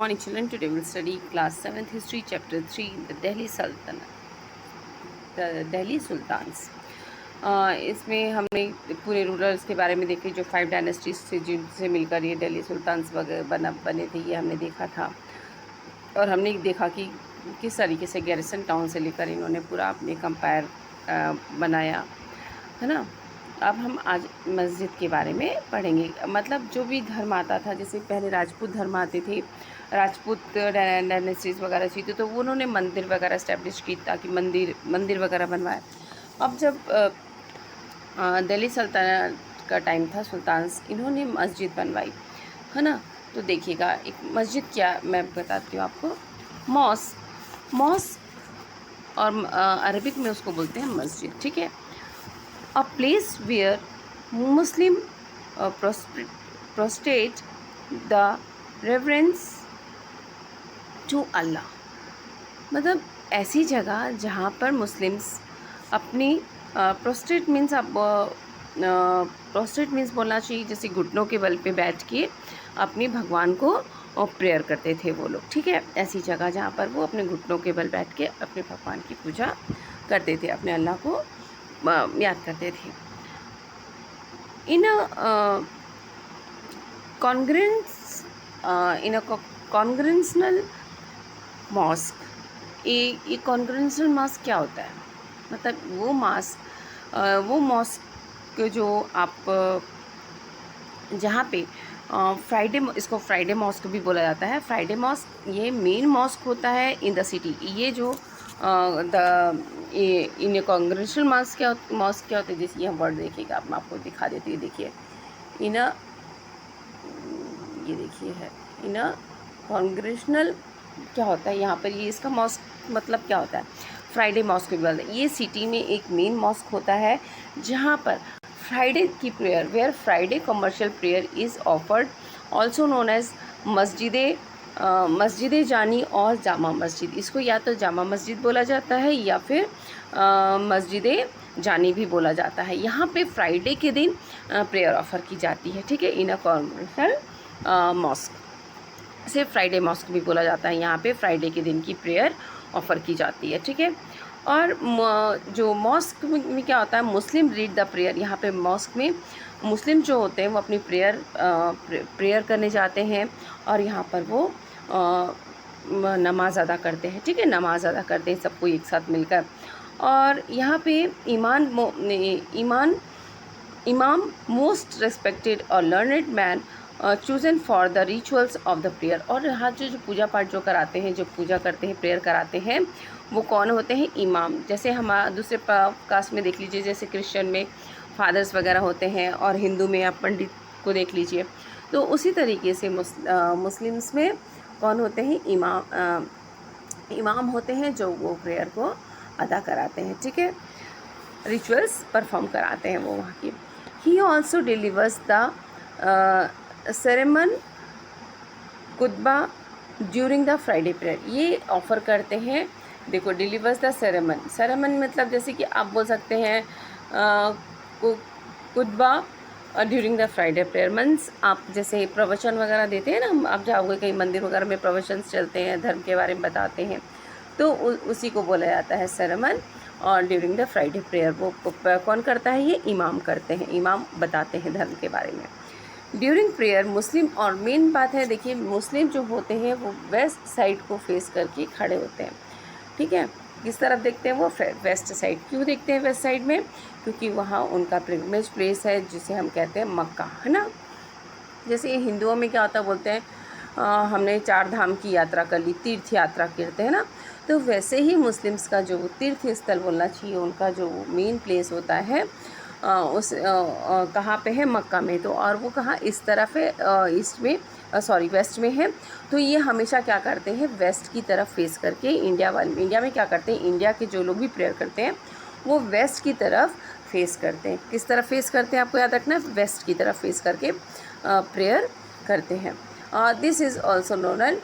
Morning children, today we'll study class 7th history chapter 3 the Delhi Sultanate, the Delhi Sultans. इसमें हमने पूरे rulers के बारे में देखे जो 5 डायनेस्टीज से जिनसे मिलकर ये दिल्ली सुल्तान्स वगैरह बने थे, ये हमने देखा था। और हमने देखा कि किस तरीके से गैरिसन टाउन से लेकर इन्होंने पूरा अपने कंपायर बनाया, है ना। अब हम आज मस्जिद के बारे में पढ़ेंगे। मतलब जो भी धर्म आता था, जैसे पहले राजपूत धर्म आते थे, राजपूत डायनेस्टीज वगैरह थी, तो वो उन्होंने मंदिर वगैरह इस्टेब्लिश की ताकि मंदिर वगैरह बनवाए। अब जब दिल्ली सल्तनत का टाइम था, सुल्तान्स, इन्होंने मस्जिद बनवाई, है ना। तो देखिएगा, एक मस्जिद क्या, मैं बताती हूँ आपको। मॉस्क और अरबिक में उसको बोलते हैं मस्जिद, ठीक है। A place where Muslim prostrate the reverence to Allah. मतलब ऐसी जगह जहाँ पर मुस्लिम्स अपनी प्रोस्टेट मीन्स प्रोस्टेट मीन्स बोलना चाहिए, जैसे घुटनों के बल पे बैठ के अपनी भगवान को प्रेयर करते थे वो लोग, ठीक है। ऐसी जगह जहाँ पर वो अपने घुटनों के बल बैठ के अपने भगवान की पूजा करते थे, अपने अल्लाह को याद करते थे। इन कॉन्ग्रेंस इन कॉन्ग्रेंशनल मॉस्क, ये कॉन्ग्रेंशनल मॉस्क क्या होता है? मतलब वो मॉस्क जो आप जहाँ पे फ्राइडे, इसको फ्राइडे मॉस्क भी बोला जाता है। फ्राइडे मॉस्क ये मेन मॉस्क होता है इन द सिटी। ये जो इन कॉन्ग्रेंशनल मॉस्क क्या होता है, जैसे ये वर्ड देखिएगा, मैं आपको दिखा देती हूँ। देखिए, इन ये देखिए है इन कॉन्ग्रेशनल क्या होता है यहाँ पर, ये इसका मॉस्क मतलब क्या होता है, फ्राइडे मॉस्क भी बोलते हैं। ये सिटी में एक मेन मॉस्क होता है जहाँ पर फ्राइडे की prayer, where Friday commercial prayer is offered, also known as मस्जिद जानी और जामा मस्जिद। इसको या तो जामा मस्जिद बोला जाता है या फिर मस्जिद जानी भी बोला जाता है। यहाँ पे फ्राइडे के दिन प्रेयर ऑफर की जाती है, ठीक है। इन अ कॉन्ग्रेशनल मॉस्क, सिर्फ फ्राइडे मॉस्क भी बोला जाता है। यहाँ पे फ्राइडे के दिन की प्रेयर ऑफ़र की जाती है, ठीक है। और जो मॉस्क में क्या होता है, मुस्लिम रीड द प्रेयर। यहाँ पे मॉस्क में मुस्लिम जो होते हैं वो अपनी प्रेयर करने जाते हैं और यहाँ पर वो नमाज अदा करते हैं, ठीक है। नमाज अदा करते हैं सबको एक साथ मिलकर। और यहाँ पे ईमान इमाम मोस्ट रेस्पेक्टेड और learned man chosen for the rituals of the prayer. और यहाँ जो पूजा पाठ जो कराते हैं, जो पूजा करते हैं, प्रेयर कराते हैं, वो कौन होते हैं? इमाम। जैसे हम दूसरे कास्ट में देख लीजिए, जैसे क्रिश्चियन में फादर्स वगैरह होते हैं और हिंदू में आप पंडित को देख लीजिए। तो उसी तरीके से मुस्लिम्स में कौन होते हैं? इमाम होते हैं जो वो प्रेयर को अदा कराते हैं, ठीक है। रिचुअल्स परफॉर्म कराते हैं वो वहाँ की। He also delivers the sermon khutba during the Friday prayer. ये ऑफ़र करते हैं, देखो, डिलीवर्स द सेरेमन मतलब जैसे कि आप बोल सकते हैं khutba during the Friday prayer means आप जैसे प्रवचन वगैरह देते हैं ना, हम आप जाओगे कहीं मंदिर वगैरह में प्रवचन चलते हैं, धर्म के बारे में बताते हैं, तो उसी को बोला जाता है सेरेमन। और ड्यूरिंग द फ्राइडे प्रेयर वो कौन करता है? ये इमाम करते हैं, इमाम बताते हैं धर्म के बारे में। ड्यूरिंग प्रेयर मुस्लिम, और मेन बात है, देखिए, मुस्लिम जो होते हैं वो वेस्ट साइड को फेस करके खड़े होते हैं, ठीक है। किस तरफ देखते हैं? वो वेस्ट साइड। क्यों देखते हैं वेस्ट साइड में? क्योंकि वहाँ उनका पिलग्रिमेज प्लेस है जिसे हम कहते हैं मक्का, है ना। जैसे हिंदुओं में क्या होता है, बोलते हैं हमने 4 धाम की यात्रा कर ली, तीर्थ यात्रा करते हैं ना। तो वैसे ही मुस्लिम्स का जो तीर्थ स्थल बोलना चाहिए, उनका जो मेन प्लेस होता है कहाँ पे है? मक्का में। तो और वो कहाँ? इस तरफ है, ईस्ट में, वेस्ट में है। तो ये हमेशा क्या करते हैं? वेस्ट की तरफ फेस करके, इंडिया में क्या करते हैं, इंडिया के जो लोग भी प्रेयर करते हैं वो वेस्ट की तरफ फेस करते हैं। किस तरफ फेस करते हैं? आपको याद रखना है, वेस्ट की तरफ फेस करके प्रेयर करते हैं। This is also known as,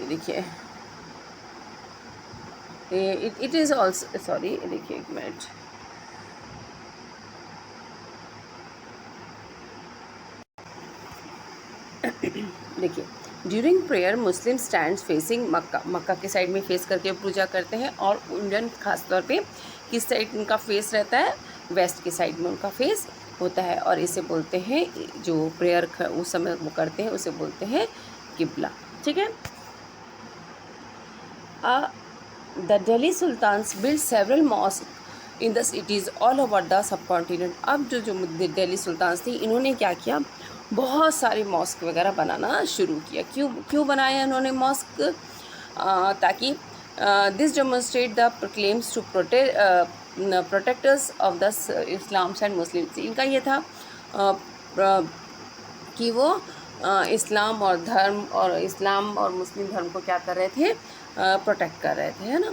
देखिए, इट इज़ ऑल्सो, सॉरी, देखिए एक मिनट, देखिए, during prayer Muslim stand facing Mecca, Mecca के साइड में फेस करके पूजा करते हैं, और इंडियन खासतौर पे किस साइड उनका फेस रहता है, वेस्ट के साइड में उनका फेस होता है, और इसे बोलते हैं, जो प्रेयर उस समय वो करते हैं उसे बोलते हैं किबला। ठीक है। The Delhi sultans build several mosque in the cities all over the subcontinent. अब जो दिल्ली सुल्तान्स थी, इन्होंने क्या किया, बहुत सारे मॉस्क वगैरह बनाना शुरू किया। क्यों बनाया इन्होंने मॉस्क? ताकि this demonstrate the claims to protectors of the Islams and Muslims. इनका ये था कि वो इस्लाम और मुस्लिम धर्म को क्या कर रहे थे, प्रोटेक्ट कर रहे थे, है ना।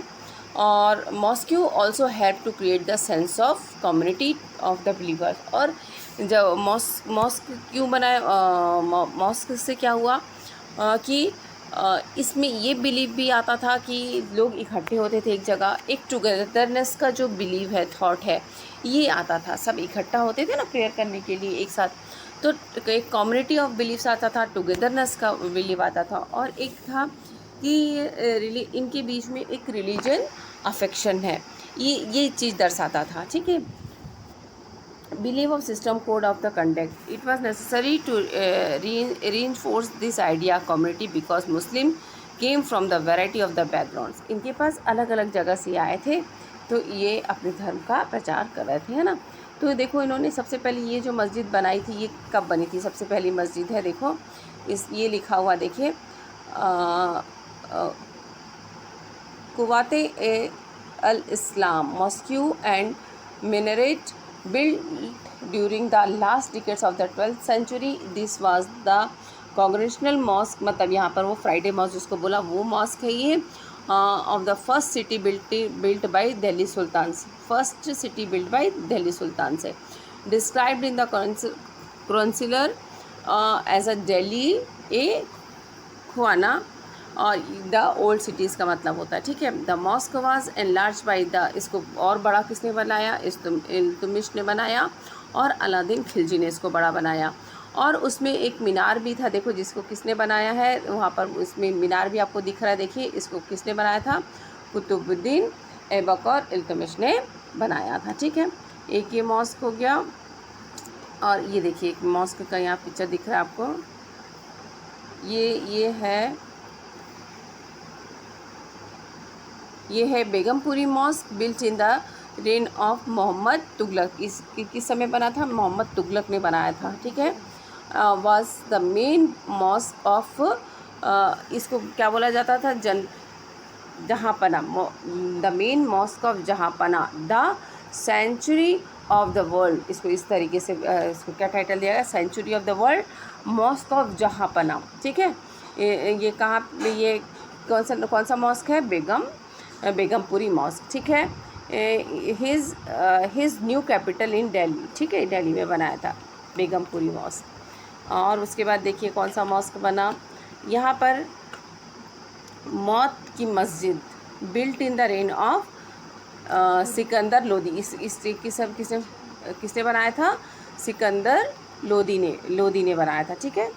और mosque also help to create the sense of community of the believers. और जब मॉस्क क्यों बनाए, मॉस्क से क्या हुआ कि इसमें ये बिलीव भी आता था कि लोग इकट्ठे होते थे एक जगह, एक टुगेदरनेस का जो बिलीव है, थॉट है, ये आता था। सब इकट्ठा होते थे ना प्रेयर करने के लिए एक साथ, तो एक कम्युनिटी ऑफ बिलीव्स आता था, टुगेदरनेस का बिलीव आता था, और एक था कि इनके बीच में एक रिलीजन अफेक्शन है, ये चीज़ दर्शाता था। ठीक है। Belief of system code of the conduct. It was necessary to reinforce this idea community because Muslim came from the variety of the backgrounds. इनके पास अलग अलग जगह से आए थे, तो ये अपने धर्म का प्रचार कर रहे थे, है ना। तो देखो, इन्होंने सबसे पहले ये जो मस्जिद बनाई थी, ये कब बनी थी? सबसे पहली मस्जिद है, देखो ये लिखा हुआ, देखिए, Quwwat al Islam mosque and minaret built during the last decades of the 12th century. This was the congregational mosque, मतलब यहाँ पर वो फ्राइडे मॉस्क जिसको बोला, वो मॉस्क है ये, of the first city built by Delhi Sultans. First city built by Delhi Sultans है, described in the Chronicler as a Delhi a खुआना, और द ओल्ड सिटीज़ का मतलब होता है। ठीक है। The mosque was enlarge by the, इसको और बड़ा किसने बनाया? इल्तुतमिश ने बनाया, और अलादीन खिलजी ने इसको बड़ा बनाया। और उसमें एक मीनार भी था, देखो, जिसको किसने बनाया है, वहाँ पर उसमें मीनार भी आपको दिख रहा है, देखिए, इसको किसने बनाया था? कुतुबुद्दीन ऐबक और इल्तुतमिश ने बनाया था। ठीक है। एक ये मॉस्क हो गया, और ये देखिए एक मॉस्क का यहाँ पिक्चर दिख रहा है आपको, ये है Begumpuri mosque, built in the reign of Muhammad Tughlaq. किस समय बना था? मोहम्मद तुगलक ने बनाया था। ठीक है। Was the main mosque of, इसको क्या बोला जाता था? Jahanpanah, the main mosque of Jahanpanah, the century of the world. इसको इस तरीके से इसको क्या टाइटल दिया गया? Century of the world, mosque of Jahanpanah. ठीक है। ये कहाँ, ये कौन सा मॉस्क है? बेगमपुरी मॉस्क। ठीक है। His new capital in Delhi. ठीक है, दिल्ली में बनाया था बेगमपुरी मॉस्क। और उसके बाद देखिए कौन सा मॉस्क बना यहाँ पर, मौत की मस्जिद, built in the reign of Sikandar Lodi. इस किसने बनाया था? सिकंदर लोदी ने बनाया था। ठीक है।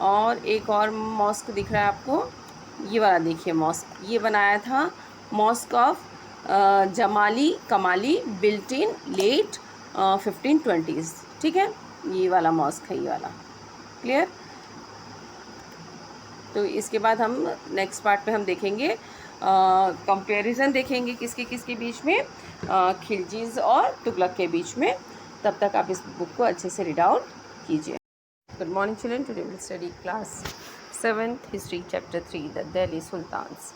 और एक और मॉस्क दिख रहा है आपको, ये वाला देखिए मॉस्क, ये बनाया था मॉस्क ऑफ जमाली कमाली, बिल्ट इन लेट 1520s। ठीक है, ये वाला मॉस्क है, ये वाला। क्लियर? तो इसके बाद हम नेक्स्ट पार्ट में हम देखेंगे कंपैरिजन देखेंगे किसके बीच में, खिलजीज और तुगलक के बीच में। तब तक आप इस बुक को अच्छे से रीड आउट कीजिए। Good morning children, today will study class 7th history chapter 3 the Delhi sultans.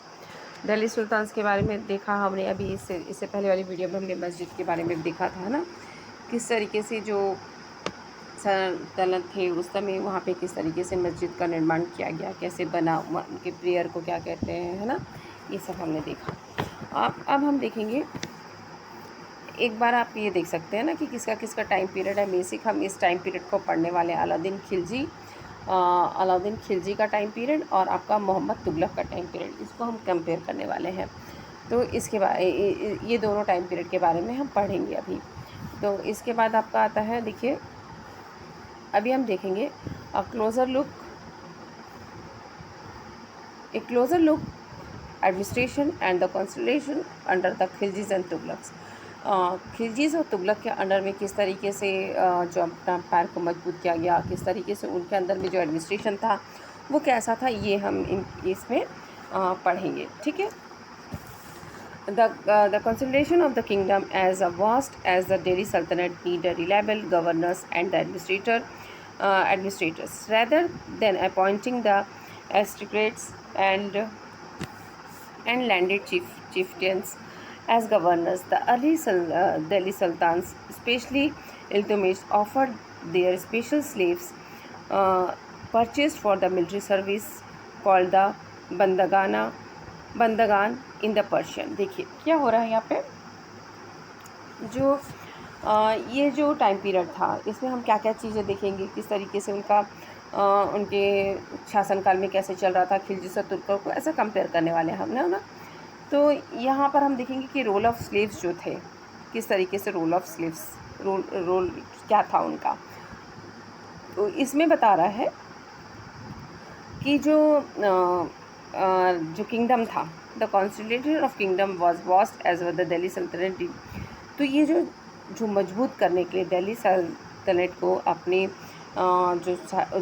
Delhi sultans के बारे में देखा हमने अभी, इससे पहले वाली वीडियो में हमने मस्जिद के बारे में देखा था ना, किस तरीके से जो सल्तनत थे उस समय वहाँ पे किस तरीके से मस्जिद का निर्माण किया गया, कैसे बना, उनके प्रेयर को क्या कहते हैं, है ना, ये सब हमने देखा। अब हम देखेंगे, एक बार आप ये देख सकते हैं ना कि किसका टाइम पीरियड है। बेसिक हम इस टाइम पीरियड को पढ़ने वाले हैं, अलाउद्दीन खिलजी का टाइम पीरियड और आपका मोहम्मद तुगलक का टाइम पीरियड, इसको हम कंपेयर करने वाले हैं। तो इसके बाद ये दोनों टाइम पीरियड के बारे में हम पढ़ेंगे अभी। तो इसके बाद आपका आता है, देखिए अभी हम देखेंगे A closer look administration and the constellation under the Khiljis and Tughlaqs. Khiljis और तुगलक के अंडर में किस तरीके से जो अपना पैर को मजबूत किया गया, किस तरीके से उनके अंदर में जो एडमिनिस्ट्रेशन था वो कैसा था, ये हम इसमें पढ़ेंगे। ठीक है। The consolidation of the kingdom as vast as the Delhi Sultanate need reliable governors and the administrators rather than appointing the aristocrats and landed chieftains as governors. The early Delhi Sultans, especially Iltutmish, offered their special slaves purchased for the military service called the बंदगान in the Persian. देखिए क्या हो रहा है यहाँ पे, जो ये जो टाइम पीरियड था इसमें हम क्या क्या चीज़ें देखेंगे, किस तरीके से उनके शासनकाल में कैसे चल रहा था खिलजी से तुर्कों को, ऐसा कंपेयर करने वाले हैं हमने, है ना। तो यहाँ पर हम देखेंगे कि रोल ऑफ स्लेव्स जो थे, किस तरीके से रोल ऑफ स्लेव्स रोल क्या था उनका। तो इसमें बता रहा है कि जो किंगडम था, the constitution of kingdom was vast as the Delhi Sultanat. तो ये जो मजबूत करने के लिए दिल्ली सल्तनत को अपने जो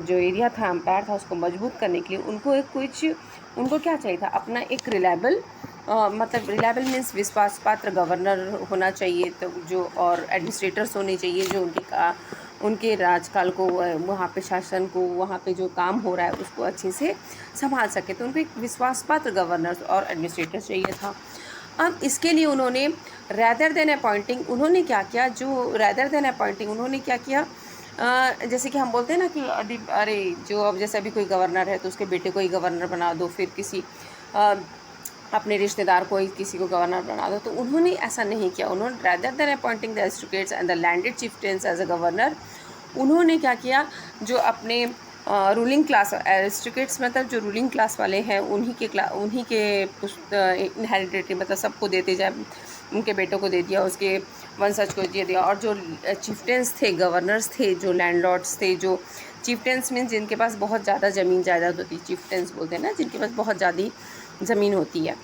एरिया था, एम्पायर था, उसको मजबूत करने के लिए उनको क्या चाहिए था, अपना एक रिलायबल मतलब रिलायबल मीन्स विश्वास पात्र गवर्नर होना चाहिए, तो जो और एडमिनिस्ट्रेटर्स होने चाहिए जो उनके राजकाल को, वहाँ पे शासन को, वहाँ पे जो काम हो रहा है उसको अच्छे से संभाल सके। तो उनको एक विश्वास पात्र गवर्नर और एडमिनिस्ट्रेटर चाहिए था। अब इसके लिए उन्होंने रैदर देन अपॉइंटिंग उन्होंने क्या किया, उन्होंने क्या किया, जैसे कि हम बोलते हैं ना कि अरे जो अब जैसे अभी कोई गवर्नर है तो उसके बेटे को ही गवर्नर बना दो, फिर किसी अपने रिश्तेदार को ही किसी को गवर्नर बना दो। तो उन्होंने ऐसा नहीं किया। उन्होंने rather than appointing the aristocrats and the landed chieftains as a governor, उन्होंने क्या किया, जो अपने रूलिंग क्लास एरिस्टोक्रेट्स मतलब जो रूलिंग क्लास वाले हैं उन्हीं के इनहेरिटेड मतलब सबको देते जाए, उनके बेटों को दे दिया, उसके वंशज को दे दिया। और जो चिफ्टेंस थे, गवर्नर्स थे, जो लैंडलॉर्ड्स थे, जो चिफ्टेंस मीन्स जिनके पास बहुत ज़्यादा ज़मीन जायदाद होती है, चिफ्टेंस बोलते हैं ना, जिनके पास बहुत ज़्यादा ज़मीन होती है,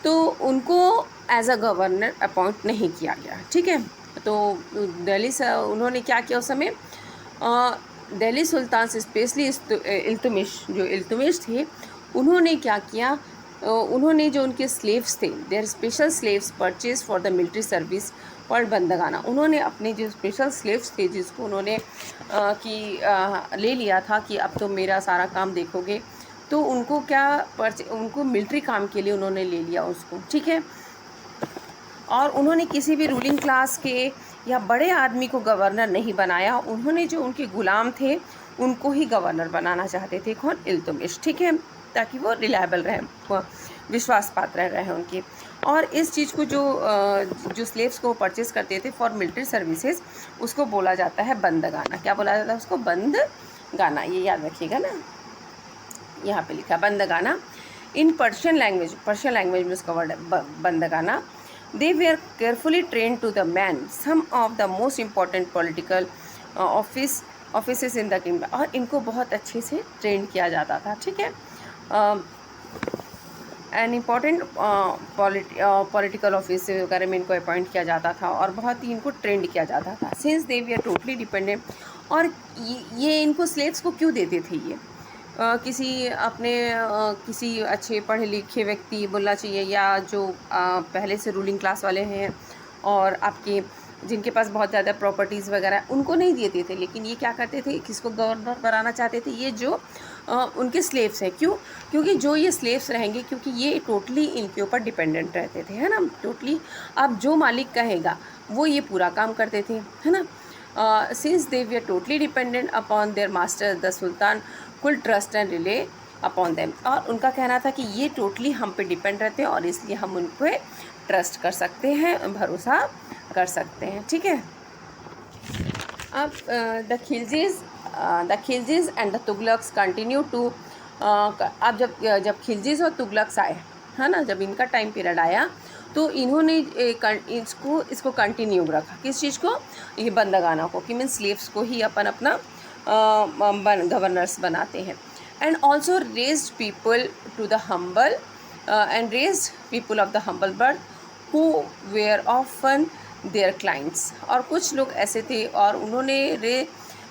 तो उनको एज अ गवर्नर अपॉइंट नहीं किया गया। ठीक है। तो दिल्ली से उन्होंने क्या किया उस समय, दिल्ली सुल्तान स्पेशली इल्तुतमिश थे, उन्होंने क्या किया, उन्होंने जो उनके स्लेव्स थे, their special slaves purchase for the military service और बंदगाना, उन्होंने अपने जो स्पेशल स्लेव्स थे जिसको उन्होंने ले लिया था कि अब तो मेरा सारा काम देखोगे, तो उनको उनको मिलिट्री काम के लिए उन्होंने ले लिया उसको। ठीक है। और उन्होंने किसी भी रूलिंग क्लास के या बड़े आदमी को गवर्नर नहीं बनाया, उन्होंने जो उनके गुलाम थे उनको ही गवर्नर बनाना चाहते थे। कौन? इल्तुतमिश। ठीक है, ताकि वो रिलायबल रहे, विश्वास पात्र रहे उनके। और इस चीज़ को जो स्लेव्स को परचेज़ करते थे फॉर मिलिट्री सर्विसेज, उसको बोला जाता है बंदगाना। क्या बोला जाता है उसको? बंदगाना। ये याद रखिएगा ना, यहाँ पे लिखा बंदगाना। इन पर्शियन लैंग्वेज में उसका वर्ड है बंदगाना। They were carefully trained to the man some of the most important political offices in the kingdom, और इनको बहुत अच्छे से ट्रेन किया जाता था। ठीक है। एन इम्पॉर्टेंट पॉलिटिकल ऑफिस वगैरह में इनको अपॉइंट किया जाता था और बहुत ही इनको ट्रेंड किया जाता था। Since they we are totally dependent, और ये इनको स्लेव्स को क्यों देते थे? ये किसी अच्छे पढ़े लिखे व्यक्ति बोलना चाहिए, या जो पहले से रूलिंग क्लास वाले हैं और आपके जिनके पास बहुत ज़्यादा प्रॉपर्टीज़ वगैरह, उनको नहीं देते थे। लेकिन ये क्या करते थे, किसको गवर्नर बनाना चाहते थे? ये जो उनके स्लेव्स हैं। क्यों? क्योंकि जो ये स्लेव्स रहेंगे, क्योंकि ये टोटली इनके ऊपर डिपेंडेंट रहते थे, है ना, टोटली। अब जो मालिक कहेगा वो ये पूरा काम करते थे, है ना। Since they we are totally dependent upon their master the sultan could trust and rely upon them, और उनका कहना था कि ये टोटली हम पे डिपेंड रहते हैं और इसलिए हम उन पर ट्रस्ट कर सकते हैं, भरोसा कर सकते हैं। ठीक है। अब the Khiljis and the Tughlaqs continue to, अब जब खिलजीज और तुगलक्स आए, है ना, जब इनका टाइम पीरियड आया तो इन्होंने इसको कंटिन्यू रखा। किस चीज़ को? ये बंदगाना को, कि मीन स्लेव्स को ही अपना गवर्नर्स बनाते हैं। And also raised people to the humble and raised people of the humble birth who were often their clients. और कुछ लोग ऐसे थे और उन्होंने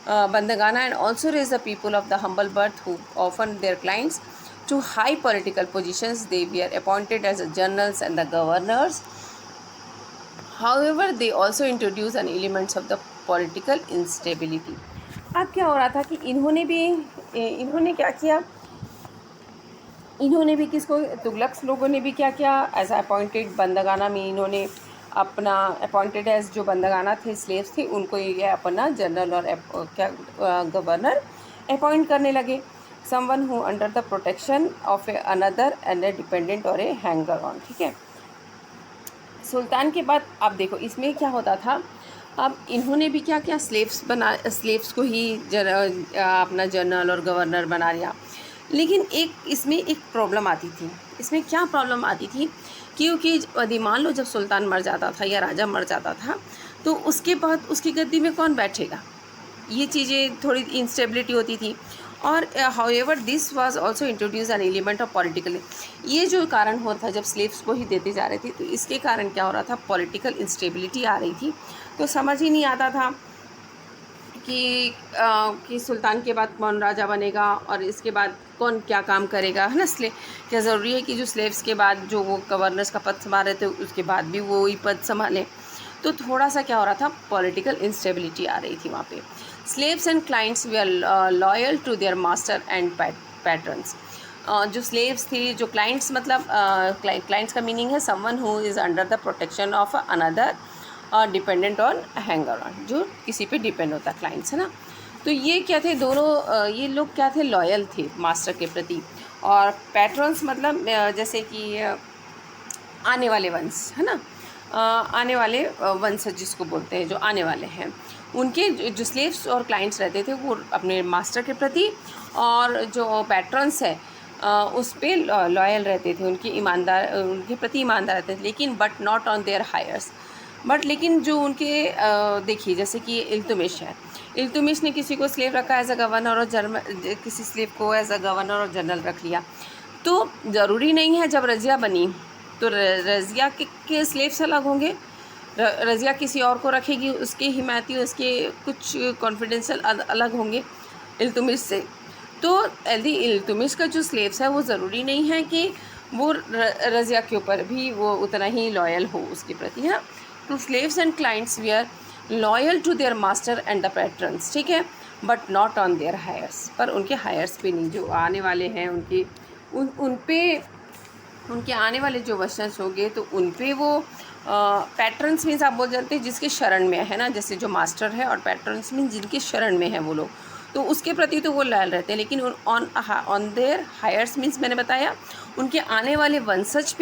bandagan and also raise the people of the humble birth who often their clients to high political positions. They were appointed as the generals and the governors. However, they also introduced an elements of the political instability. अब क्या हो रहा था कि इन्होंने क्या किया, इन्होंने भी किसको, तुगलक लोगों ने भी क्या किया, एज अपॉइंटेड बंदगाना में इन्होंने अपना अपॉइंटेड एज जो बंदगाना थे, स्लेव्स थे, उनको ये अपना जनरल और क्या गवर्नर अपॉइंट करने लगे। Someone who under the protection of a another and A dependent और ए हैंगर ऑन। ठीक है, सुल्तान के बाद आप देखो इसमें क्या होता था, अब इन्होंने भी क्या किया, स्लेव्स को ही अपना जनरल और गवर्नर बना लिया। लेकिन इसमें एक प्रॉब्लम आती थी। इसमें क्या प्रॉब्लम आती थी, क्योंकि यदि मान लो जब सुल्तान मर जाता था या राजा मर जाता था तो उसके बाद उसकी गद्दी में कौन बैठेगा, ये चीज़ें थोड़ी इंस्टेबिलिटी होती थी। और however this was also introduce an element of political. ये जो कारण हो था जब स्लेव्स को ही देते जा रहे थे, तो इसके कारण क्या हो रहा था, पॉलिटिकल इंस्टेबिलिटी आ रही थी। तो समझ ही नहीं आता था कि सुल्तान के बाद कौन राजा बनेगा और इसके बाद कौन क्या काम करेगा, है ना। इसलिए क्या ज़रूरी है कि जो स्लेव्स के बाद जो वो गवर्नर्स का पद संभाल रहे थे उसके बाद भी वो ही पद संभालें। तो थोड़ा सा क्या हो रहा था, पॉलिटिकल इंस्टेबिलिटी आ रही थी वहाँ पे। Slaves and clients were loyal to their master and patrons. जो स्लेव्स थे, जो क्लाइंट्स मतलब क्लाइंट्स का मीनिंग है someone who is under the protection of another dependent on hanger on, जो किसी पे डिपेंड होता है, क्लाइंट्स, है ना। तो ये क्या थे, दोनों ये लोग क्या थे, लॉयल थे मास्टर के प्रति। और पैट्रन्स मतलब जैसे कि आने वाले वंश, है ना, आने वाले वंश जिसको बोलते हैं, जो आने वाले हैं, उनके जो स्लेव्स और क्लाइंट्स रहते थे वो अपने मास्टर के प्रति, और जो पैट्रन्स है उस पर लॉयल रहते थे, उनके प्रति ईमानदार रहते थे, लेकिन but not on their heirs. But लेकिन जो उनके देखिए जैसे कि इल्तुमिश है, इल्तुमिश ने किसी को स्लेव रखा एज अ गवर्नर और किसी स्लेव को एज अ गवर्नर और जनरल रख लिया। तो ज़रूरी नहीं है जब रज़िया बनी तो रज़िया के स्लेव्स अलग होंगे, रज़िया किसी और को रखेगी, उसके हिमायती, उसके कुछ कॉन्फिडेंशियल अलग होंगे इल्तुमिश से। तो यदि इल्तुमिश का जो स्लेव्स है वो ज़रूरी नहीं है कि वो रज़िया के ऊपर भी वो उतना ही लॉयल हो उसके प्रति, है। तो slaves and clients were loyal to their master and the patrons, ठीक है, but not on their heirs, पर उनके हायर्स पे नहीं, जो आने वाले हैं उन पे उनके आने वाले जो वंशज होंगे तो उन पे वो पैट्रन्स मीन्स आप बोल जानते हैं जिसके शरण में है ना, जैसे जो मास्टर है, और पैट्रन्स मीन्स जिनके शरण में है वो लोग, तो उसके प्रति तो वो लॉयल रहते हैं। लेकिन ऑन देयर हायर्स मीन्स मैंने बताया उनके आने वाले वंशज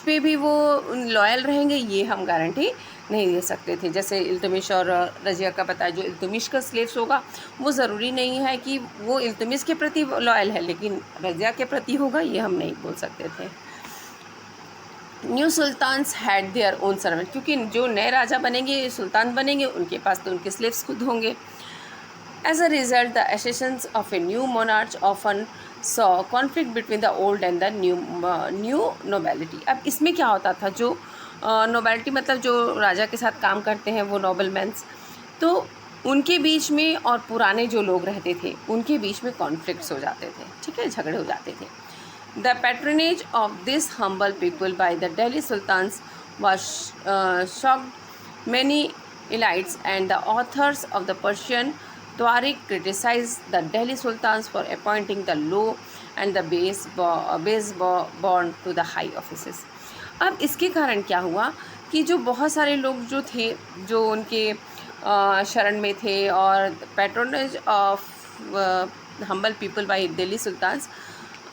पे भी वो लॉयल रहेंगे, ये हम गारंटी नहीं दे सकते थे। जैसे इल्तुमिश और रज़िया का बताया, जो इल्तुमिश का स्लेव्स होगा वो ज़रूरी नहीं है कि वो इल्तुमिश के प्रति लॉयल है, लेकिन रज़िया के प्रति होगा, ये हम नहीं बोल सकते थे। New sultans had their own servant, क्योंकि जो नए राजा बनेंगे, सुल्तान बनेंगे, उनके पास तो उनके स्लेव्स खुद होंगे। As a result the accessions of a new monarch often saw conflict between the old and the new nobility. अब इसमें क्या होता था, जो नोबेलिटी मतलब जो राजा के साथ काम करते हैं वो नोबलमैन्स, तो उनके बीच में और पुराने जो लोग रहते थे उनके बीच में कॉन्फ्लिक्ट्स हो जाते थे, ठीक है, झगड़े हो जाते थे। The patronage of this humble people by the Delhi Sultans was shocked many elites, and the authors of the Persian Tariq criticized the Delhi Sultans for appointing the low and the base born to the high offices. अब इसके कारण क्या हुआ कि जो बहुत सारे लोग जो थे, जो उनके शरण में थे, और patronage of humble people by Delhi sultans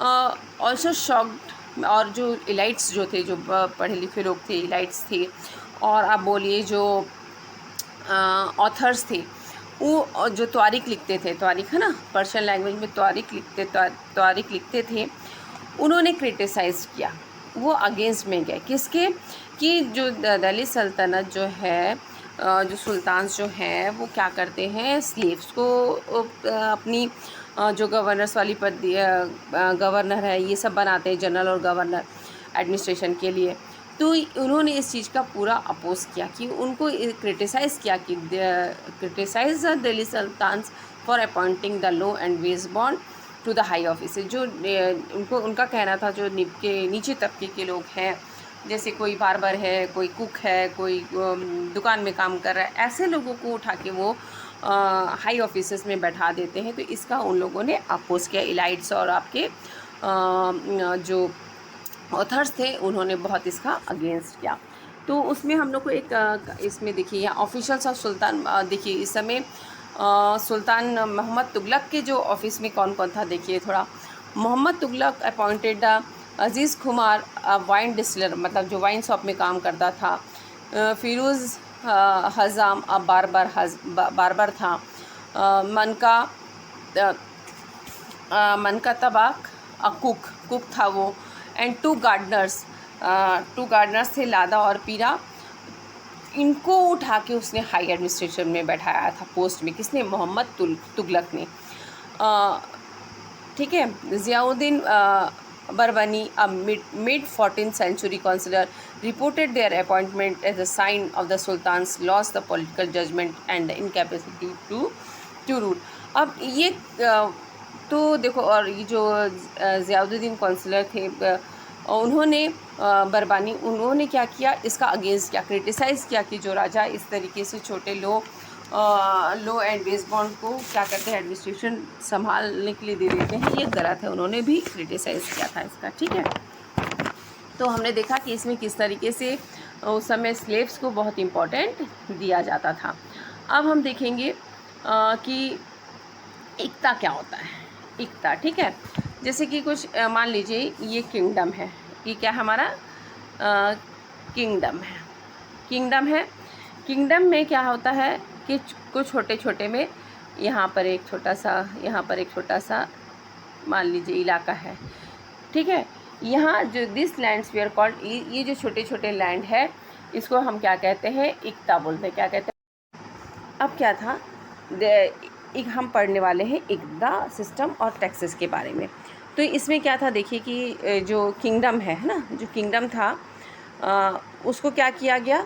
also shocked, और जो इलाइट्स जो थे, जो पढ़े लिखे लोग थे, इलाइट्स थे, और आप बोलिए जो ऑथर्स थे, वो जो तारीख लिखते थे, तारीख है ना, पर्शियन लैंग्वेज में तारीख लिखते थे, उन्होंने क्रिटिसाइज़ किया, वो अगेंस्ट में गए, किसके, कि जो दिल्ली सल्तनत जो है जो सुल्तान जो हैं वो क्या करते हैं, स्लेव्स को अपनी जो गवर्नर्स वाली पद गवर्नर है ये सब बनाते हैं, जनरल और गवर्नर एडमिनिस्ट्रेशन के लिए। तो उन्होंने इस चीज़ का पूरा अपोज किया कि उनको क्रिटिसाइज़ किया कि criticise the Delhi sultans for appointing the low and base बॉन्ड टू द हाई ऑफिस। जो उनका कहना था जो नीचे तबके के लोग हैं, जैसे कोई बार्बर है, कोई कुक है, कोई दुकान में काम कर रहा है, ऐसे लोगों को उठा के वो हाई ऑफिसेस में बैठा देते हैं। तो इसका उन लोगों ने अपोज किया। इलाइट्स और आपके जो ऑथर्स थे उन्होंने बहुत इसका अगेंस्ट किया। तो उसमें हम लोग को एक इसमें देखिए यहाँ ऑफिशियल्स ऑफ सुल्तान, देखिए इस समय सुल्तान मोहम्मद तुगलक के जो ऑफिस में कौन कौन था देखिए थोड़ा। मोहम्मद तुगलक अपॉइंटेड द अजीज़ खुमार वाइन डिस्टिलर, मतलब जो वाइन शॉप में काम करता था। फिरोज़ हज़ाम बारबर था। मनका तबाक कुक था वो। एंड टू गार्डनर्स थे, लादा और पीरा। इनको उठा के उसने हाई एडमिनिस्ट्रेशन में बैठाया था पोस्ट में। किसने? मोहम्मद तुगलक ने। ठीक है। Ziauddin बरबनी, a mid-14th century consular, reported their appointment as a sign of the Sultan's loss the political judgment and the incapacity to rule। अब ये तो देखो, और ये जो ज़ियाउद्दीन कौंसलर थे उन्होंने बरबानी, उन्होंने क्या किया, इसका अगेंस्ट किया, क्रिटिसाइज़ किया कि जो राजा इस तरीके से छोटे लो एंड बेस बॉन्ड को क्या करते हैं, एडमिनिस्ट्रेशन संभालने के लिए दे देते हैं, ये गलत है। उन्होंने भी क्रिटिसाइज़ किया था इसका। ठीक है। तो हमने देखा कि इसमें किस तरीके से उस समय स्लेव्स को बहुत इम्पोर्टेंट दिया जाता था। अब हम देखेंगे कि एकता क्या होता है। एकता, ठीक है। जैसे कि कुछ मान लीजिए ये किंगडम है, ये क्या हमारा किंगडम है। किंगडम में क्या होता है कि कुछ छोटे छोटे में यहाँ पर एक छोटा सा मान लीजिए इलाका है। ठीक है। यहाँ जो this lands we are called, ये जो छोटे छोटे लैंड है इसको हम क्या कहते हैं, एकता बोलते हैं। क्या कहते हैं? अब क्या था, एक हम पढ़ने वाले हैं एकता सिस्टम और टैक्सेस के बारे में। तो इसमें क्या था देखिए कि जो किंगडम है ना, जो किंगडम था उसको क्या किया गया,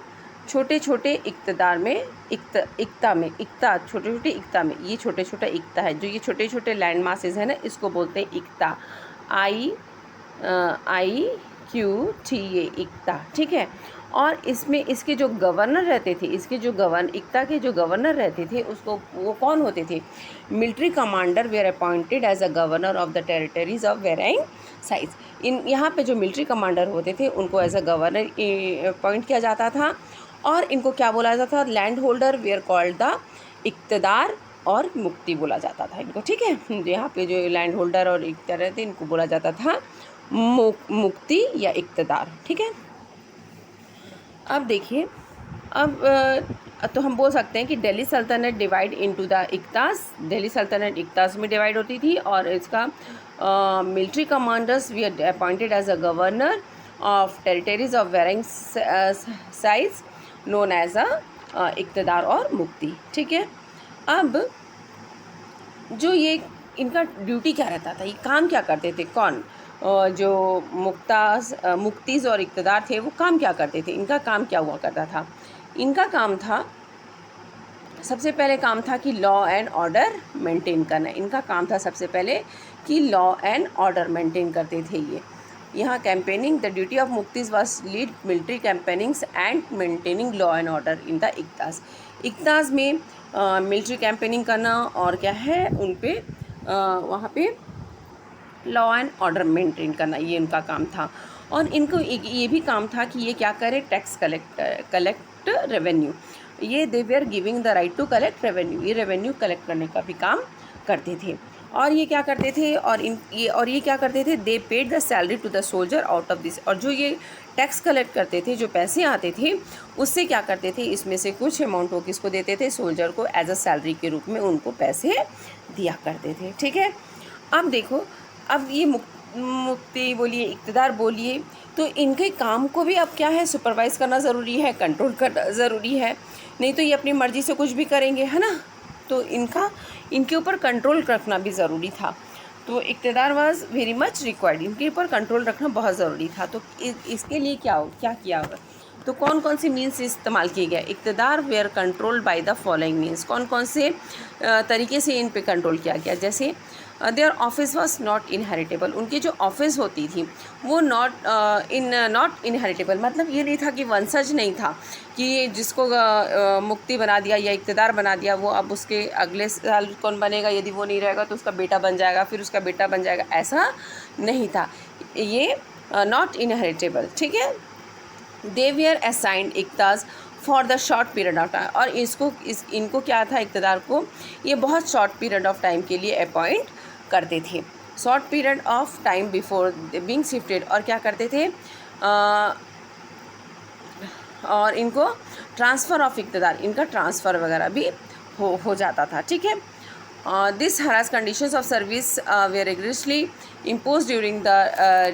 छोटे छोटे इक़्तिदार में इक़्ता में ये छोटे छोटे इक़्ता है। जो ये छोटे छोटे लैंड मासेस है ना, इसको बोलते हैं इक़्ता, IQTA इक़्ता। ठीक है। और इसमें इसके जो गवर्नर रहते थे, इक़्ता के जो गवर्नर रहते थे उसको, वो कौन होते थे, military commander were appointed as a governor of the territories of varying size. यहाँ पे जो मिलिट्री कमांडर होते थे उनको एज अ गवर्नर अपॉइंट किया जाता था। और इनको क्या बोला जाता था, land holder were called the iqtadar और मुक्ति बोला जाता था इनको। ठीक है। यहाँ पे जो लैंड होल्डर और इक़्तिदार रहते इनको बोला जाता था मुक्ति या इक़्तिदार। ठीक है। अब देखिए, तो हम बोल सकते हैं कि दिल्ली सल्तनत divide into the iqtas. Delhi सल्तनत इक़्तास में डिवाइड होती थी और इसका military commanders were appointed as a governor of territories of varying size known as a iqtadar और मुक्ति। ठीक है। अब जो ये इनका ड्यूटी क्या रहता था, ये काम क्या करते थे, कौन जो मुक्तीज़ और इक़्तिदार थे वो काम क्या करते थे, इनका काम क्या हुआ करता था। इनका काम था, सबसे पहले काम था कि लॉ एंड ऑर्डर मेंटेन करना। इनका काम था सबसे पहले कि लॉ एंड ऑर्डर मेंटेन करते थे ये। यहाँ campaigning, the duty of muqtis was lead military campaignings and maintaining law and order in the iqtas. Iqtas में मिलिट्री कैंपेनिंग करना और क्या है उन पे वहाँ पे लॉ एंड ऑर्डर मेंटेन करना, ये उनका काम था। और इनको ये भी काम था कि ये क्या करे, टैक्स कलेक्ट रेवेन्यू। ये they were giving the right to collect revenue, ये रेवेन्यू कलेक्ट करने का भी काम करते थे। और ये क्या करते थे, और ये क्या करते थे, they paid the salary to the soldier out of this. और जो ये टैक्स कलेक्ट करते थे, जो पैसे आते थे उससे क्या करते थे, इसमें से कुछ अमाउंट वो किसको देते थे, सोल्जर को एज अ सैलरी के रूप में उनको पैसे दिया करते थे। ठीक है। अब देखो, अब ये मुक्ति बोलिए, इक़्तिदार बोलिए, तो इनके काम को भी अब क्या है, सुपरवाइज़ करना ज़रूरी है, कंट्रोल करना ज़रूरी है। नहीं तो ये अपनी मर्ज़ी से कुछ भी करेंगे, है ना। तो इनके ऊपर कंट्रोल रखना भी ज़रूरी था। तो इक़्तिदार वाज वेरी मच रिक्वायर्ड, इनके ऊपर कंट्रोल रखना बहुत ज़रूरी था। तो इसके लिए क्या किया होगा, तो कौन कौन से मीन्स इस्तेमाल किए गए। Iqtadar were controlled by the following means, कौन कौन से तरीके से इन पे कंट्रोल किया गया। जैसे their office was not inheritable, उनकी जो ऑफिस होती थी वो नॉट इनहेरिटेबल, मतलब ये नहीं था कि वंशज नहीं था कि जिसको मुक्ति बना दिया या इक़्तिदार बना दिया वो अब उसके अगले साल कौन बनेगा, यदि वो नहीं रहेगा तो उसका बेटा बन जाएगा, फिर उसका बेटा बन जाएगा, ऐसा नहीं था। ये नॉट इनहेरिटेबल, ठीक है। They were assigned iqtas for the short period of time, और इनको क्या था, इक़्तिदार को ये बहुत शॉर्ट पीरियड ऑफ टाइम के लिए अपॉइंट करते थे, short period of time before being shifted. और क्या करते थे, और इनको ट्रांसफ़र ऑफ इक़्तिदार, इनका ट्रांसफ़र वगैरह भी हो जाता था, ठीक है। This harsh conditions of service were rigorously imposed during the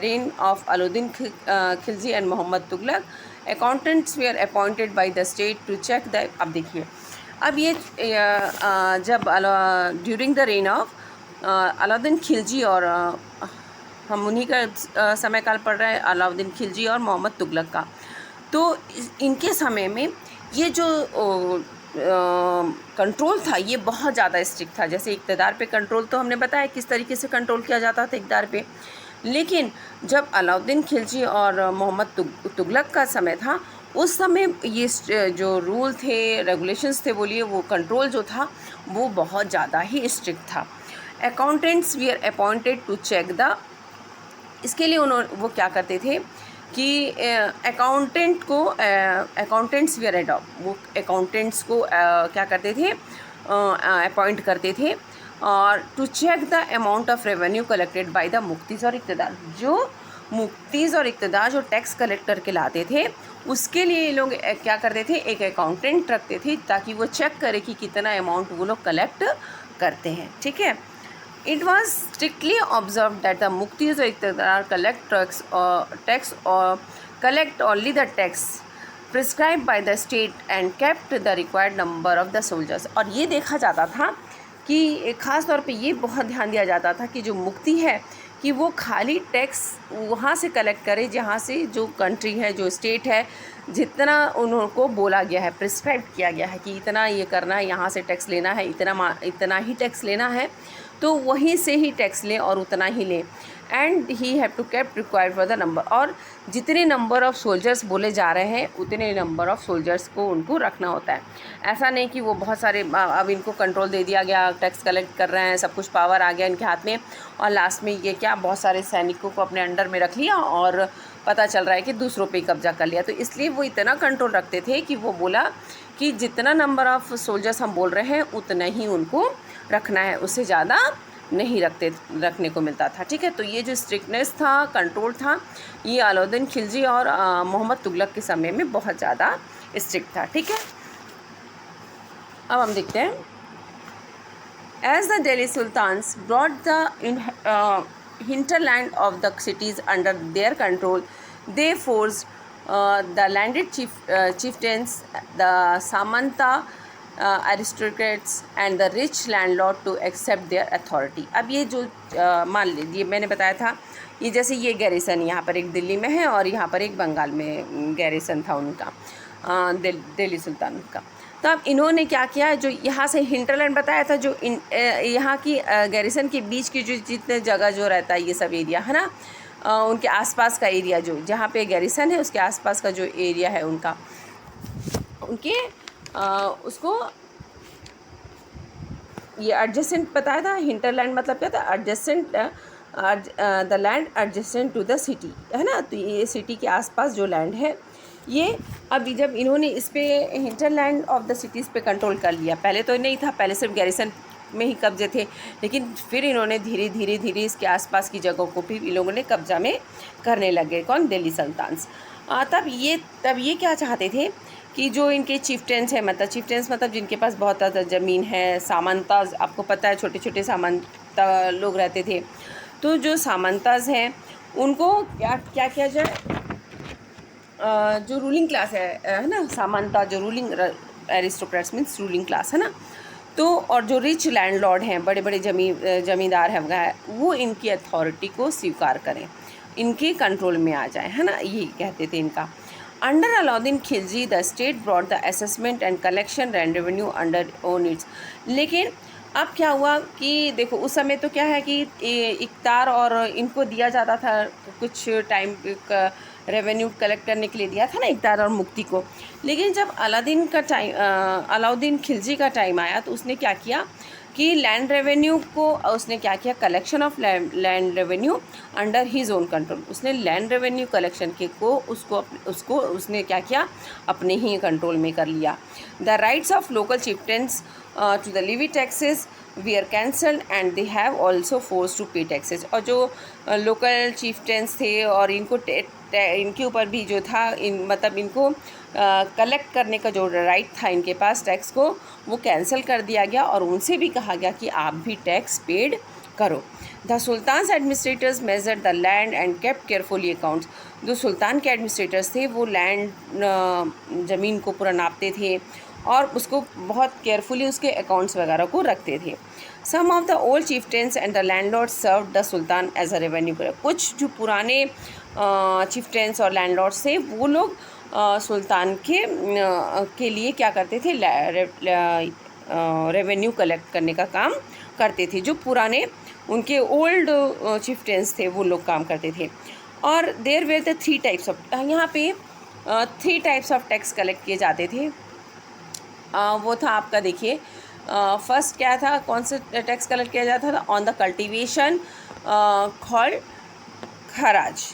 reign of Alauddin Khilji and Muhammad Tughlaq. Accountants were appointed by the state to check the, अब देखिए, अब ये जब during the reign of Alauddin Khilji, और हम उन्हीं का समय काल पढ़ रहे हैं, अलाउद्दीन खिलजी और मोहम्मद तुगलक का। तो इनके समय में ये जो कंट्रोल था ये बहुत ज़्यादा स्ट्रिक्ट था। जैसे इक़्तिदार पे कंट्रोल तो हमने बताया किस तरीके से कंट्रोल किया जाता था इक़्तिदार पे, लेकिन जब अलाउद्दीन खिलजी और मोहम्मद तुगलक का समय था, उस समय ये जो रूल थे, रेगुलेशंस थे बोलिए, वो कंट्रोल जो था वो बहुत ज़्यादा ही स्ट्रिक्ट था। Accountants were appointed to check the, इसके लिए वो क्या करते थे कि अकाउंटेंट्स वी आर एडॉप्ट, वो अकाउंटेंट्स को क्या करते थे, अपॉइंट करते थे, और to check the amount of revenue collected by the muqtis और इक़्तिदार। जो मुफ्तीज़ और इक़्तिदार जो टैक्स कलेक्ट करके लाते थे, उसके लिए ये लोग क्या करते थे, एक अकाउंटेंट रखते थे ताकि वो चेक करे कि कितना अमाउंट वो लोग कलेक्ट करते हैं, ठीक है। It was strictly observed that the muftis or iqtidar collect only the tax prescribed by the state and kept the required number of the soldiers। और ये देखा जाता था कि ख़ास तौर पे ये बहुत ध्यान दिया जाता था कि जो मुफ्ती है कि वो खाली टैक्स वहाँ से कलेक्ट करे जहाँ से जो कंट्री है, जो स्टेट है, जितना उनको बोला गया है, प्रिस्क्राइब किया गया है कि इतना ये करना है, यहाँ से टैक्स लेना है, इतना ही टैक्स लेना है, तो वहीं से ही टैक्स लें और उतना ही लें। And he have to keep required for the number, और जितने नंबर ऑफ़ सोल्जर्स बोले जा रहे हैं उतने नंबर ऑफ़ सोल्जर्स को उनको रखना होता है। ऐसा नहीं कि वो बहुत सारे, अब इनको कंट्रोल दे दिया गया, टैक्स कलेक्ट कर रहे हैं, सब कुछ पावर आ गया इनके हाथ में, और लास्ट में ये क्या, बहुत सारे सैनिकों को अपने अंडर में रख लिया और पता चल रहा है कि दूसरों पे कब्जा कर लिया। तो इसलिए वो इतना कंट्रोल रखते थे कि वो बोला कि जितना नंबर ऑफ़ सोल्जर्स हम बोल रहे हैं उतना ही उनको रखना है, उससे ज़्यादा नहीं रखने को मिलता था, ठीक है। तो ये जो स्ट्रिक्टनेस था, कंट्रोल था, ये अलाउद्दीन खिलजी और मोहम्मद तुगलक के समय में बहुत ज़्यादा स्ट्रिक्ट था, ठीक है। अब हम देखते हैं, as the Delhi sultans brought the hinterland of the cities under their control, they forced the landed chieftains, the Samanta aristocrats and the rich landlord to accept their authority। अब ये जो मान लीजिए मैंने बताया था, ये जैसे ये गैरिसन यहाँ पर एक दिल्ली में है और यहाँ पर एक बंगाल में गैरिसन था उनका, दिल्ली सुल्तान का। तो अब इन्होंने क्या किया, जो यहाँ से हिंटरलैंड बताया था, जो यहाँ की गैरिसन के बीच की जो जितने जगह जो रहता है, ये सब एरिया है ना, उनके आसपास का एरिया, जो जहाँ पे गैरिसन है उसके आसपास का जो एरिया है उनका, उनके उसको ये एडजेसेंट बताया था। हिंटरलैंड मतलब क्या था, adjacent, the land adjacent to the city, है ना। तो ये सिटी के आसपास जो लैंड है ये, अभी जब इन्होंने इस पे हिंटरलैंड ऑफ द सिटीज़ पे कंट्रोल कर लिया, पहले तो नहीं था, पहले सिर्फ गैरिसन में ही कब्जे थे, लेकिन फिर इन्होंने धीरे धीरे इसके आसपास की जगहों को भी इन लोगों ने कब्जा में करने लगे, कौन, दिल्ली सुल्तान्स। तब ये क्या चाहते थे कि जो इनके चिफ्टेंस हैं, मतलब चिफ्टेंस मतलब जिनके पास बहुत ज़्यादा ज़मीन है, सामंताज, आपको पता है छोटे छोटे सामंता लोग रहते थे, तो जो सामंताज हैं उनको क्या किया जाए, जो रूलिंग क्लास है ना, सामंता जो ruling aristocrats means ruling class, है ना। तो और जो रिच लैंडलॉर्ड हैं, बड़े बड़े ज़मींदार हैं वगैरह, वो इनकी अथॉरिटी को स्वीकार करें, इनके कंट्रोल में आ जाए, है ना, यही कहते थे इनका। Under Alauddin Khilji the state brought the assessment and collection and revenue under own its. लेकिन अब क्या हुआ कि देखो उस समय तो क्या है कि इक़्तिदार और इनको दिया जाता था कुछ टाइम का रेवेन्यू कलेक्ट करने के लिए दिया था ना इक़्तिदार और मुक्ति को। लेकिन जब अलाउद्दीन खिलजी का टाइम आया तो उसने क्या किया कि लैंड रेवेन्यू को उसने क्या किया, collection of land revenue under his own control. उसने लैंड रेवेन्यू कलेक्शन के को उसको उसने क्या किया, अपने ही कंट्रोल में कर लिया। The rights of local chieftains to the levy taxes we are cancelled and they have also force to pay taxes. और जो लोकल चिफ्टेंस थे और इनको इनके ऊपर भी जो था मतलब इनको कलेक्ट करने का जो राइट था इनके पास टैक्स को, वो कैंसिल कर दिया गया और उनसे भी कहा गया कि आप भी टैक्स पेड करो। The sultans administrators measure the land and kept carefully accounts. जो सुल्तान के एडमिनिस्ट्रेटर्स थे वो लैंड ज़मीन को पूरा नापते थे और उसको बहुत केयरफुली उसके अकाउंट्स वगैरह को रखते थे। Some of the old chieftains and the landlords serve the sultan as a revenue collector. कुछ जो पुराने चिफ्टेंस और लैंडलॉर्ड्स थे वो लोग सुल्तान के लिए क्या करते थे, रेवेन्यू कलेक्ट करने का काम करते थे। जो पुराने उनके ओल्ड चिफ्टेंस थे वो लोग काम करते थे। और there were the 3 types of, यहाँ पे 3 टाइप्स ऑफ टैक्स कलेक्ट किए जाते थे। वो था आपका, देखिए फर्स्ट क्या था, कौन सा टैक्स कलेक्ट किया जाता था, ऑन द कल्टीवेशन कॉल्ड खराज,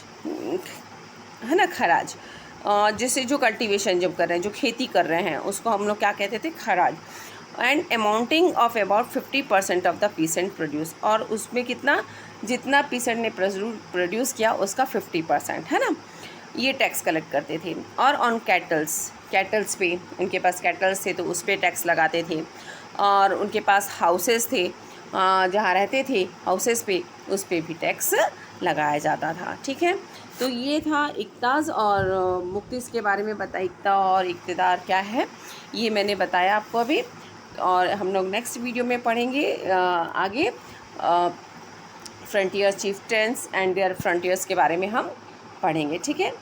है ना, खराज। जैसे जो कल्टीवेशन जब कर रहे हैं, जो खेती कर रहे हैं, उसको हम लोग क्या कहते थे, kharaj. And amounting of about 50% of the peasant produce. और उसमें कितना, जितना पीसेंट ने प्रोड्यूस किया उसका 50%, है ना, ये टैक्स कलेक्ट करते थे। और ऑन कैटल्स पे, उनके पास कैटल्स थे तो उस पर टैक्स लगाते थे। और उनके पास हाउसेस थे, जहाँ रहते थे हाउसेस पे, उस पर भी टैक्स लगाया जाता था। ठीक है, तो ये था इक़्तिदार और मुक्तिस के बारे में बताया। इक़्तिदार और इक़्तिदार क्या है ये मैंने बताया आपको अभी। और हम लोग नेक्स्ट वीडियो में पढ़ेंगे आगे फ्रंटियर चिफ्टेंस एंड देयर फ्रंटियर्स के बारे में हम पढ़ेंगे। ठीक है।